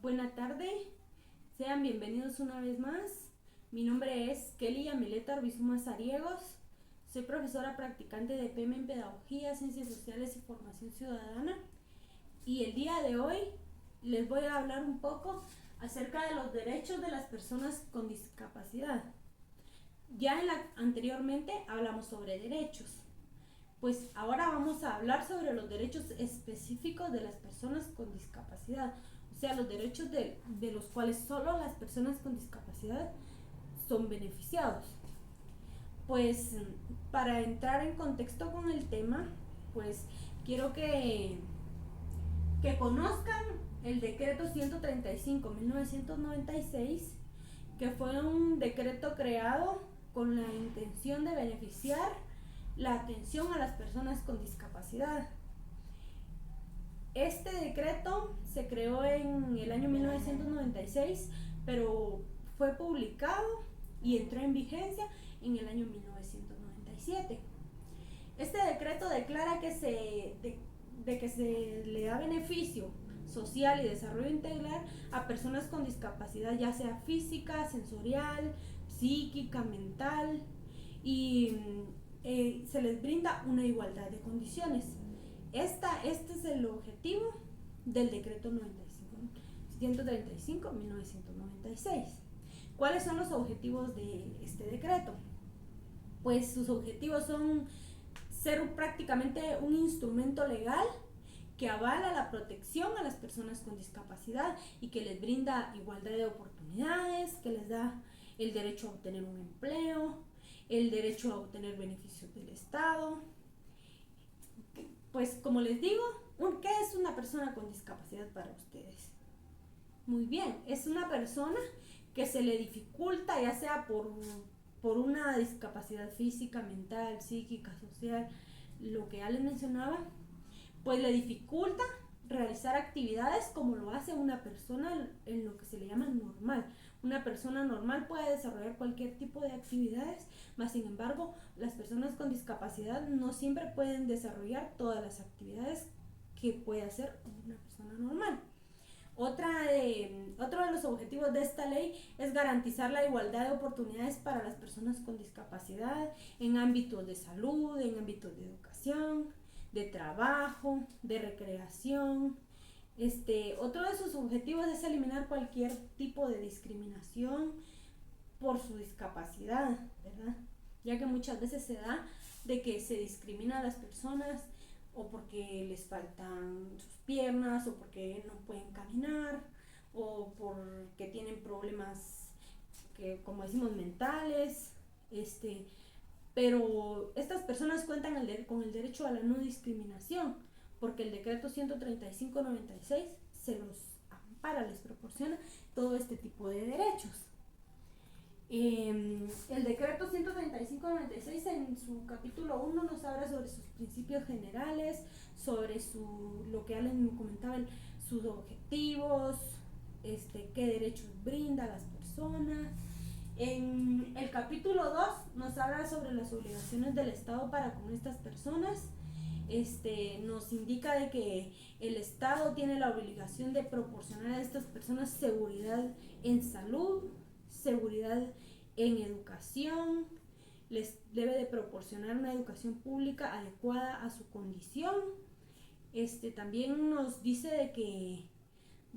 Buena tarde, sean bienvenidos una vez más. Mi nombre es Kelly Yamileta Orbizuma Zariegos. Soy profesora practicante de PM en Pedagogía, Ciencias Sociales y Formación Ciudadana. Y el día de hoy les voy a hablar un poco acerca de los derechos de las personas con discapacidad. Anteriormente hablamos sobre derechos. Pues ahora vamos a hablar sobre los derechos específicos de las personas con discapacidad, o sea, los derechos de los cuales solo las personas con discapacidad son beneficiados. Pues para entrar en contexto con el tema, pues quiero que conozcan el decreto 135/1996, que fue un decreto creado con la intención de beneficiar la atención a las personas con discapacidad. Este decreto se creó en el año 1996, pero fue publicado y entró en vigencia en el año 1997. Este decreto declara que se le da beneficio social y desarrollo integral a personas con discapacidad, ya sea física, sensorial, psíquica, mental, y se les brinda una igualdad de condiciones. Este es el objetivo del decreto 135/1996. ¿Cuáles son los objetivos de este decreto? Pues sus objetivos son ser prácticamente un instrumento legal que avala la protección a las personas con discapacidad y que les brinda igualdad de oportunidades, que les da el derecho a obtener un empleo, el derecho a obtener beneficios del Estado. Pues como les digo, ¿qué es una persona con discapacidad para ustedes? Muy bien, es una persona que se le dificulta, ya sea por una discapacidad física, mental, psíquica, social, lo que ya les mencionaba, pues le dificulta realizar actividades como lo hace una persona en lo que se le llama normal. Una persona normal puede desarrollar cualquier tipo de actividades, mas sin embargo las personas con discapacidad no siempre pueden desarrollar todas las actividades que puede hacer una persona normal. Otro de los objetivos de esta ley es garantizar la igualdad de oportunidades para las personas con discapacidad en ámbitos de salud, en ámbitos de educación, de trabajo, de recreación. Otro de sus objetivos es eliminar cualquier tipo de discriminación por su discapacidad, ¿verdad? Ya que muchas veces se da de que se discrimina a las personas o porque les faltan sus piernas o porque no pueden caminar o porque tienen problemas que, como decimos, mentales, pero estas personas cuentan con el derecho a la no discriminación, porque el decreto 135/96 se los ampara, les proporciona todo este tipo de derechos. El decreto 135/96 en su capítulo 1 nos habla sobre sus principios generales, sobre lo que Alan comentaba, sus objetivos, qué derechos brinda a las personas. En el capítulo 2 nos habla sobre las obligaciones del Estado para con estas personas. Nos indica de que el Estado tiene la obligación de proporcionar a estas personas seguridad en salud, seguridad en educación, les debe de proporcionar una educación pública adecuada a su condición. También nos dice de que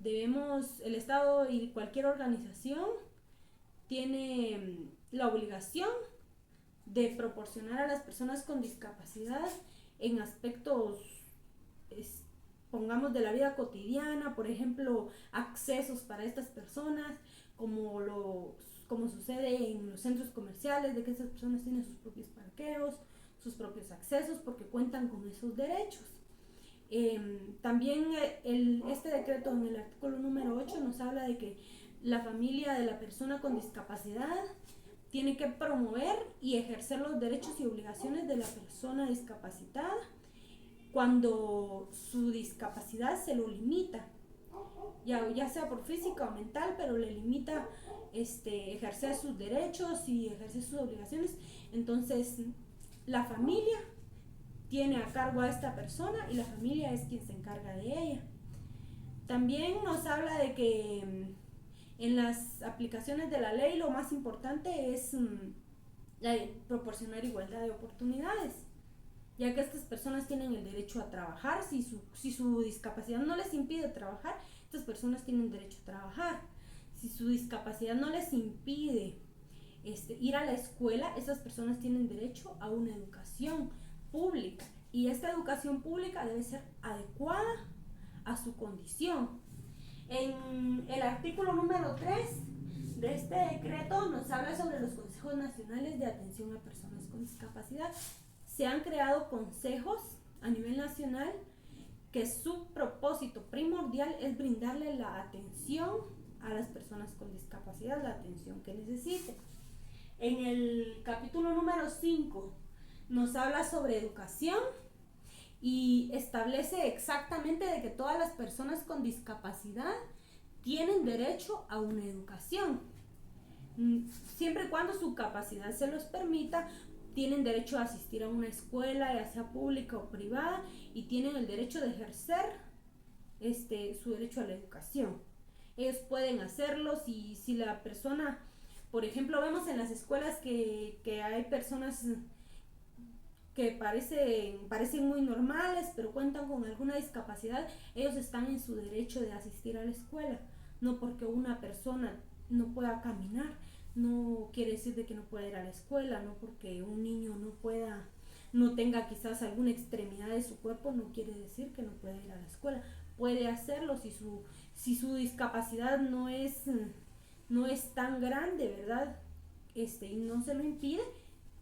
el Estado y cualquier organización tiene la obligación de proporcionar a las personas con discapacidad en aspectos, pongamos, de la vida cotidiana, por ejemplo, accesos para estas personas, como sucede en los centros comerciales, de que estas personas tienen sus propios parqueos, sus propios accesos, porque cuentan con esos derechos. También este decreto en el artículo número 8 nos habla de que la familia de la persona con discapacidad tiene que promover y ejercer los derechos y obligaciones de la persona discapacitada cuando su discapacidad se lo limita, ya sea por física o mental, pero le limita ejercer sus derechos y ejercer sus obligaciones. Entonces la familia tiene a cargo a esta persona y la familia es quien se encarga de ella. También nos habla de que en las aplicaciones de la ley lo más importante es proporcionar igualdad de oportunidades, ya que estas personas tienen el derecho a trabajar. Si su discapacidad no les impide trabajar, estas personas tienen derecho a trabajar. Si su discapacidad no les impide ir a la escuela, esas personas tienen derecho a una educación pública, y esta educación pública debe ser adecuada a su condición. En el artículo número 3 de este decreto nos habla sobre los consejos nacionales de atención a personas con discapacidad. Se han creado consejos a nivel nacional que su propósito primordial es brindarle la atención a las personas con discapacidad, la atención que necesiten. En el capítulo número 5 nos habla sobre educación y establece exactamente de que todas las personas con discapacidad tienen derecho a una educación. Siempre y cuando su capacidad se los permita, tienen derecho a asistir a una escuela, ya sea pública o privada, y tienen el derecho de ejercer su derecho a la educación. Ellos pueden hacerlo si la persona, por ejemplo, vemos en las escuelas que hay personas que parecen muy normales, pero cuentan con alguna discapacidad. Ellos están en su derecho de asistir a la escuela. No porque una persona no pueda caminar, no quiere decir de que no pueda ir a la escuela. No porque un niño no tenga quizás alguna extremidad de su cuerpo, no quiere decir que no pueda ir a la escuela. Puede hacerlo si su discapacidad no es tan grande, ¿verdad? Y no se lo impide.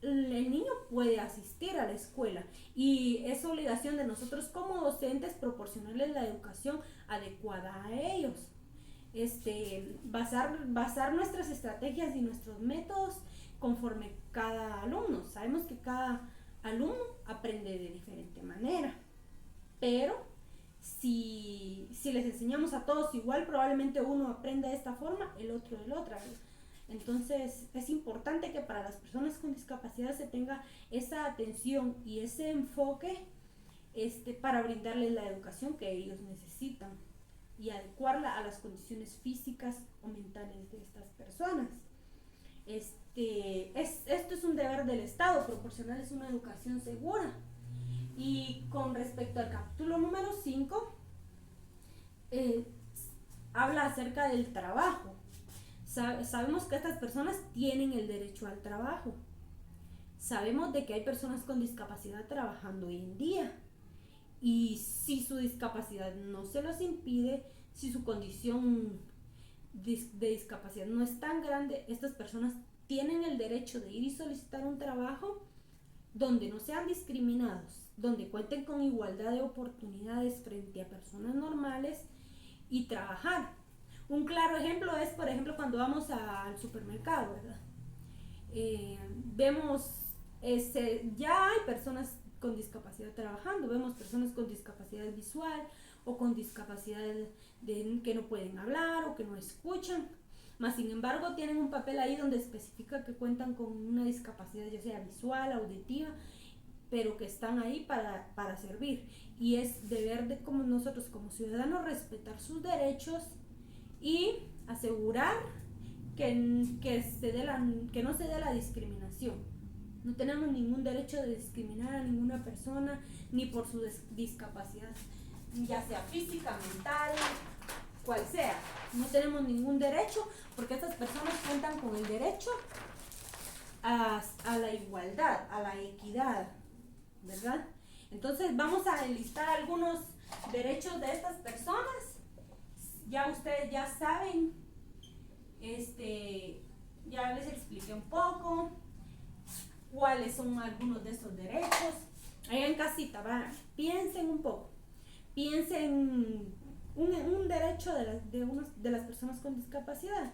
El niño puede asistir a la escuela, y es obligación de nosotros como docentes proporcionarles la educación adecuada a ellos. Basar nuestras estrategias y nuestros métodos conforme cada alumno. Sabemos que cada alumno aprende de diferente manera, pero si les enseñamos a todos igual, probablemente uno aprenda de esta forma, el otro de la otra. Entonces es importante que para las personas con discapacidad se tenga esa atención y ese enfoque para brindarles la educación que ellos necesitan y adecuarla a las condiciones físicas o mentales de estas personas. Esto es un deber del Estado, proporcionarles una educación segura. Y con respecto al capítulo número 5, habla acerca del trabajo. Sabemos que estas personas tienen el derecho al trabajo. Sabemos de que hay personas con discapacidad trabajando hoy en día. Y si su discapacidad no se los impide, si su condición de discapacidad no es tan grande, estas personas tienen el derecho de ir y solicitar un trabajo donde no sean discriminados, donde cuenten con igualdad de oportunidades frente a personas normales, y trabajar. Un claro ejemplo es, por ejemplo, cuando vamos al supermercado, ¿verdad? Vemos, ya hay personas con discapacidad trabajando, vemos personas con discapacidad visual o con discapacidad que no pueden hablar o que no escuchan, mas sin embargo tienen un papel ahí donde especifica que cuentan con una discapacidad ya sea visual, auditiva, pero que están ahí para servir. Y es deber de como nosotros como ciudadanos respetar sus derechos y asegurar que no se dé la discriminación. No tenemos ningún derecho de discriminar a ninguna persona, ni por su discapacidad, ya sea física, mental, cual sea. No tenemos ningún derecho, porque estas personas cuentan con el derecho a la igualdad, a la equidad, ¿verdad? Entonces vamos a enlistar algunos derechos de estas personas. Ya ustedes ya saben, ya les expliqué un poco cuáles son algunos de esos derechos. Allá en casita, piensen un poco, piensen un derecho de las personas con discapacidad,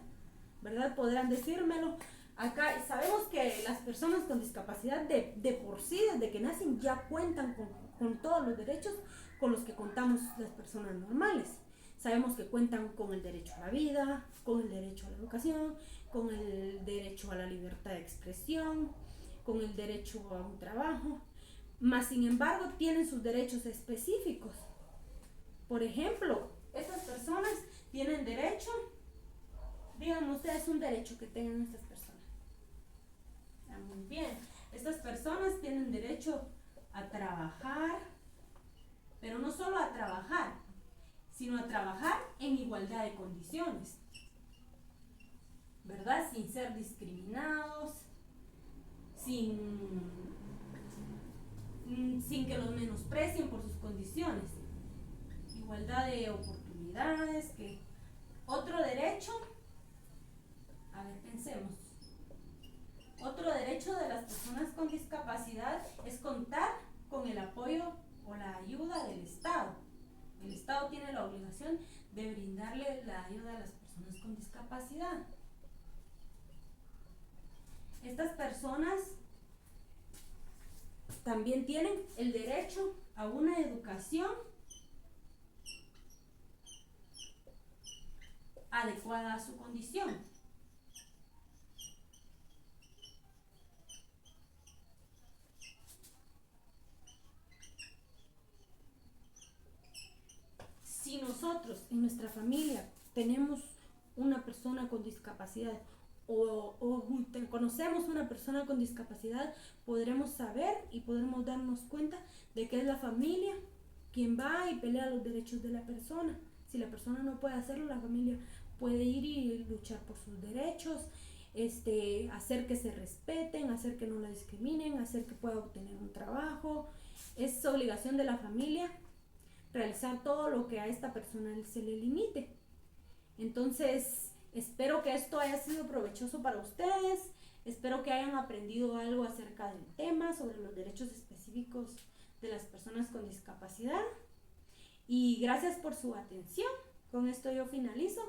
¿verdad? Podrán decírmelo. Acá sabemos que las personas con discapacidad de por sí, desde que nacen, ya cuentan con todos los derechos con los que contamos las personas normales. Sabemos que cuentan con el derecho a la vida, con el derecho a la educación, con el derecho a la libertad de expresión, con el derecho a un trabajo, mas sin embargo tienen sus derechos específicos. Por ejemplo, Estas personas tienen derecho, díganme ustedes un derecho que tengan estas personas. Muy bien, estas personas tienen derecho a trabajar, pero no solo a trabajar, sino a trabajar en igualdad de condiciones, ¿verdad? Sin ser discriminados, sin que los menosprecien por sus condiciones. Igualdad de oportunidades, que otro derecho, a ver, pensemos. Otro derecho de las personas con discapacidad es contar con el apoyo o la ayuda del Estado. El Estado tiene la obligación de brindarle la ayuda a las personas con discapacidad. Estas personas también tienen el derecho a una educación adecuada a su condición. Si nosotros en nuestra familia tenemos una persona con discapacidad o conocemos una persona con discapacidad, podremos saber y podremos darnos cuenta de que es la familia quien va y pelea los derechos de la persona. Si la persona no puede hacerlo, la familia puede ir y luchar por sus derechos, hacer que se respeten, hacer que no la discriminen, hacer que pueda obtener un trabajo. Es obligación de la familia realizar todo lo que a esta persona se le limite. Entonces, espero que esto haya sido provechoso para ustedes. Espero que hayan aprendido algo acerca del tema, sobre los derechos específicos de las personas con discapacidad. Y gracias por su atención. Con esto yo finalizo.